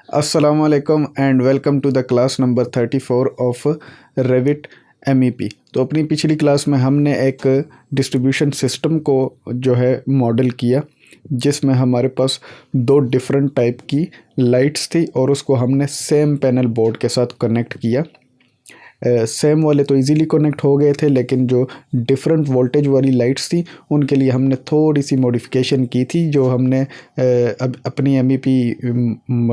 Assalamu alaikum and welcome to the class number 34 of Revit MEP। तो अपनी पिछली class में हमने एक डिस्ट्रीब्यूशन सिस्टम को जो है मॉडल किया, जिसमें हमारे पास दो डिफरेंट टाइप की लाइट्स थी और उसको हमने सेम पैनल बोर्ड के साथ कनेक्ट किया। सेम वाले तो इजीली कनेक्ट हो गए थे, लेकिन जो डिफरेंट वोल्टेज वाली लाइट्स थी उनके लिए हमने थोड़ी सी मॉडिफिकेशन की थी, जो हमने अब अपनी MEP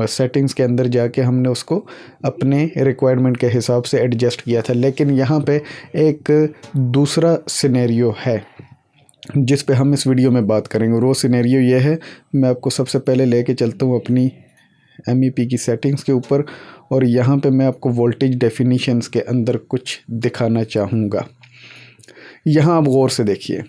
सेटिंग्स के अंदर जाके हमने उसको अपने रिक्वायरमेंट के हिसाब से एडजस्ट किया था। लेकिन यहाँ पे एक दूसरा सिनेरियो है जिस पे हम इस वीडियो में बात करेंगे, और वो सिनेरियो ये है। मैं आपको सबसे पहले लेके चलता हूँ अपनी MEP की सेटिंग्स के ऊपर, और यहाँ पे मैं आपको वोल्टेज डेफिनेशंस के अंदर कुछ दिखाना चाहूँगा। यहाँ आप गौर से देखिए,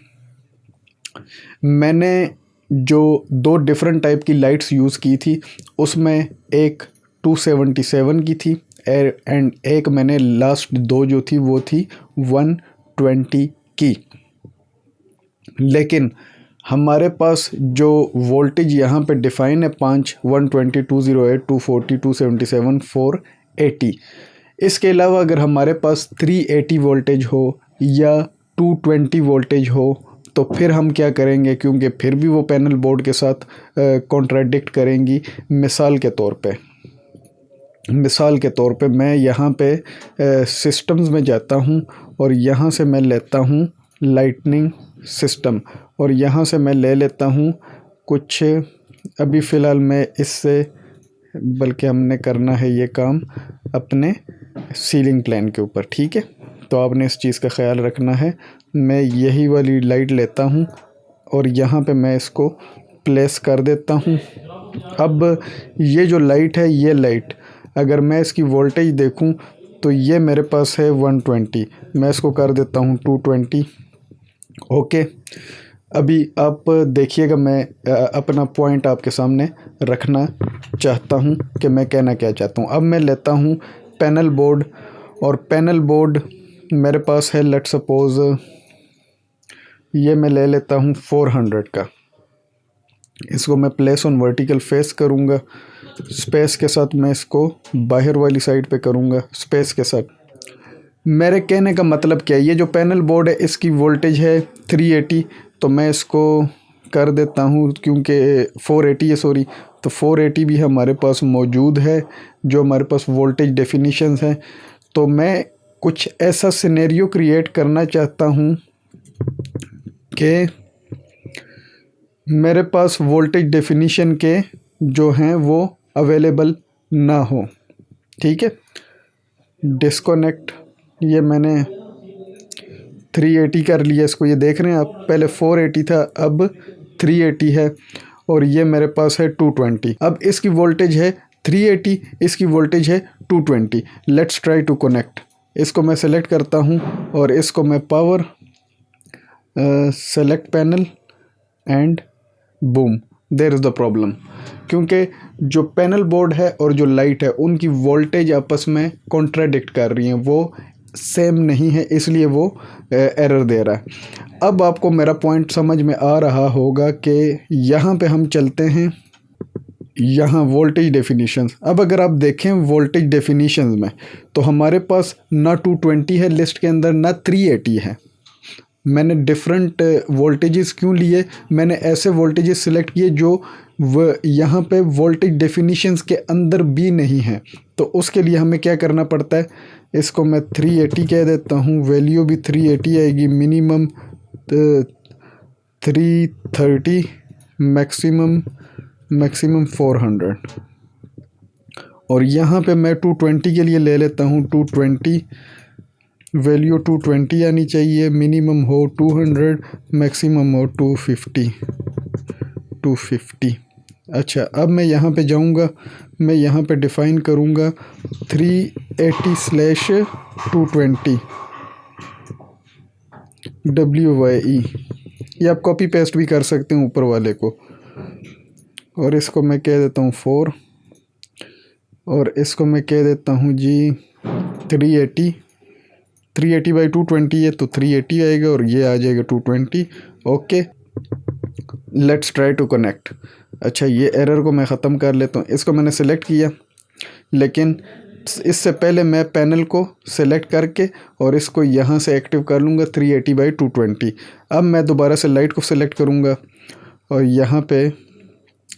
मैंने जो दो डिफरेंट टाइप की लाइट्स यूज़ की थी उसमें एक 277 की थी एंड एक मैंने लास्ट दो जो थी वो थी 120 की। लेकिन हमारे पास जो वोल्टेज यहाँ पे डिफ़ाइन है 120, 208, 240, 277, 480, इसके अलावा अगर हमारे पास 380 वोल्टेज हो या 220 वोल्टेज हो तो फिर हम क्या करेंगे, क्योंकि फिर भी वो पैनल बोर्ड के साथ कॉन्ट्राडिक्ट करेंगी। मिसाल के तौर पे मैं यहाँ पे सिस्टम्स में जाता हूँ और यहाँ से मैं लेता हूँ लाइटनिंग सिस्टम, और यहाँ से मैं ले लेता हूँ कुछ, अभी फ़िलहाल मैं इससे, बल्कि हमने करना है ये काम अपने सीलिंग प्लान के ऊपर, ठीक है। तो आपने इस चीज़ का ख्याल रखना है। मैं यही वाली लाइट लेता हूँ और यहाँ पे मैं इसको प्लेस कर देता हूँ। अब ये जो लाइट है, ये लाइट अगर मैं इसकी वोल्टेज देखूँ तो ये मेरे पास है 120, मैं इसको कर देता हूँ 220। ओके, अभी आप देखिएगा, मैं अपना पॉइंट आपके सामने रखना चाहता हूँ कि मैं कहना क्या चाहता हूँ। अब मैं लेता हूँ पैनल बोर्ड, और पैनल बोर्ड मेरे पास है, लेट्स सपोज़ ये मैं ले लेता हूँ 400 का। इसको मैं प्लेस ऑन वर्टिकल फेस करूँगा, स्पेस के साथ मैं इसको बाहर वाली साइड पे करूँगा, स्पेस के साथ। मेरे कहने का मतलब क्या है, ये जो पैनल बोर्ड है इसकी वोल्टेज है 380, तो मैं इसको कर देता हूँ, क्योंकि 480 है, सॉरी, तो 480 भी हमारे पास मौजूद है जो हमारे पास वोल्टेज डेफिनेशंस हैं। तो मैं कुछ ऐसा सिनेरियो क्रिएट करना चाहता हूँ कि मेरे पास वोल्टेज डेफिनेशन के जो हैं वो अवेलेबल ना हो, ठीक है। डिस्कनेक्ट, ये मैंने 380 कर लिया इसको, ये देख रहे हैं आप, पहले 480 था अब 380 है, और ये मेरे पास है 220। अब इसकी वोल्टेज है 380, इसकी वोल्टेज है 220। Let's try to connect. इसको मैं सेलेक्ट करता हूँ और इसको मैं power select panel and boom, there is the problem, क्योंकि जो पैनल बोर्ड है और जो लाइट है उनकी वोल्टेज आपस में कॉन्ट्राडिक्ट कर रही हैं, वो सेम नहीं है, इसलिए वो एरर दे रहा है। अब आपको मेरा पॉइंट समझ में आ रहा होगा कि यहाँ पे हम चलते हैं, यहाँ वोल्टेज डेफिनेशंस। अब अगर आप देखें वोल्टेज डेफिनेशंस में, तो हमारे पास ना 220 है लिस्ट के अंदर, ना 380 है। मैंने डिफरेंट वोल्टेजेस क्यों लिए, मैंने ऐसे वोल्टेजेस सिलेक्ट किए जो यहाँ पे वोल्टेज डेफिनेशंस के अंदर भी नहीं है। तो उसके लिए हमें क्या करना पड़ता है, इसको मैं 380 कह देता हूँ, वैल्यू भी 380 आएगी, मिनिमम 330, मैक्सिमम 400, और यहाँ पे मैं 220 के लिए ले लेता हूँ 220, वैल्यू 220 आनी चाहिए, मिनिमम हो 200, मैक्सिमम हो 250। अच्छा, अब मैं यहाँ पे जाऊँगा, मैं यहाँ पे डिफ़ाइन करूँगा 380/220 WYE। ये आप कॉपी पेस्ट भी कर सकते हैं ऊपर वाले को, और इसको मैं कह देता हूँ 4, और इसको मैं कह देता हूँ जी 380/220 है तो 380 आएगा, और ये आ जाएगा 220। Okay, let's try to connect. अच्छा, ये एरर को मैं ख़त्म कर लेता हूँ। इसको मैंने सेलेक्ट किया, लेकिन इससे पहले मैं पैनल को सेलेक्ट करके और इसको यहाँ से एक्टिव कर लूँगा 380/220। अब मैं दोबारा से लाइट को सेलेक्ट करूँगा और यहाँ पे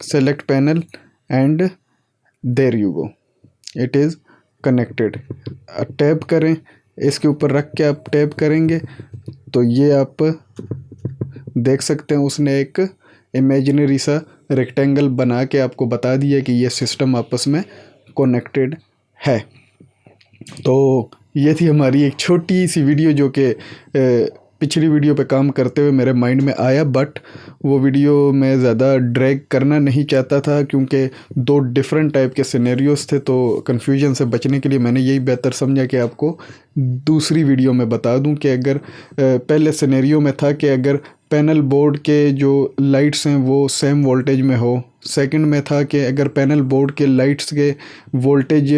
select panel and there you go, it is connected. Tap करें, इसके ऊपर रख के आप टैप करेंगे तो ये आप देख सकते हैं उसने एक इमेजिनरी सा रेक्टेंगल बना के आपको बता दिया कि ये सिस्टम आपस में कनेक्टेड है। तो ये थी हमारी एक छोटी सी वीडियो जो कि पिछली वीडियो पे काम करते हुए मेरे माइंड में आया, बट वो वीडियो मैं ज़्यादा ड्रैग करना नहीं चाहता था क्योंकि 2 डिफरेंट टाइप के सिनेरियोस थे। तो कन्फ्यूजन से बचने के लिए मैंने यही बेहतर समझा कि आपको दूसरी वीडियो में बता दूं कि अगर पहले सिनेरियो में था कि अगर पैनल बोर्ड के जो लाइट्स हैं वो सेम वोल्टेज में हो, सेकंड में था कि अगर पैनल बोर्ड के लाइट्स के वोल्टेज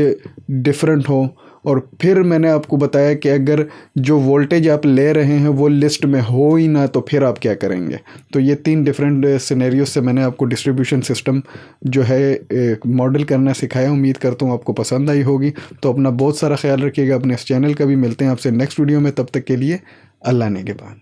डिफरेंट हो, और फिर मैंने आपको बताया कि अगर जो वोल्टेज आप ले रहे हैं वो लिस्ट में हो ही ना तो फिर आप क्या करेंगे। तो ये 3 डिफरेंट सिनेरियो से मैंने आपको डिस्ट्रीब्यूशन सिस्टम जो है मॉडल करना सिखाया। उम्मीद करता हूँ आपको पसंद आई होगी। तो अपना बहुत सारा ख्याल रखिएगा, अपने इस चैनल का भी। मिलते हैं आपसे नेक्स्ट वीडियो में, तब तक के लिए अल्लाह ने के बाद।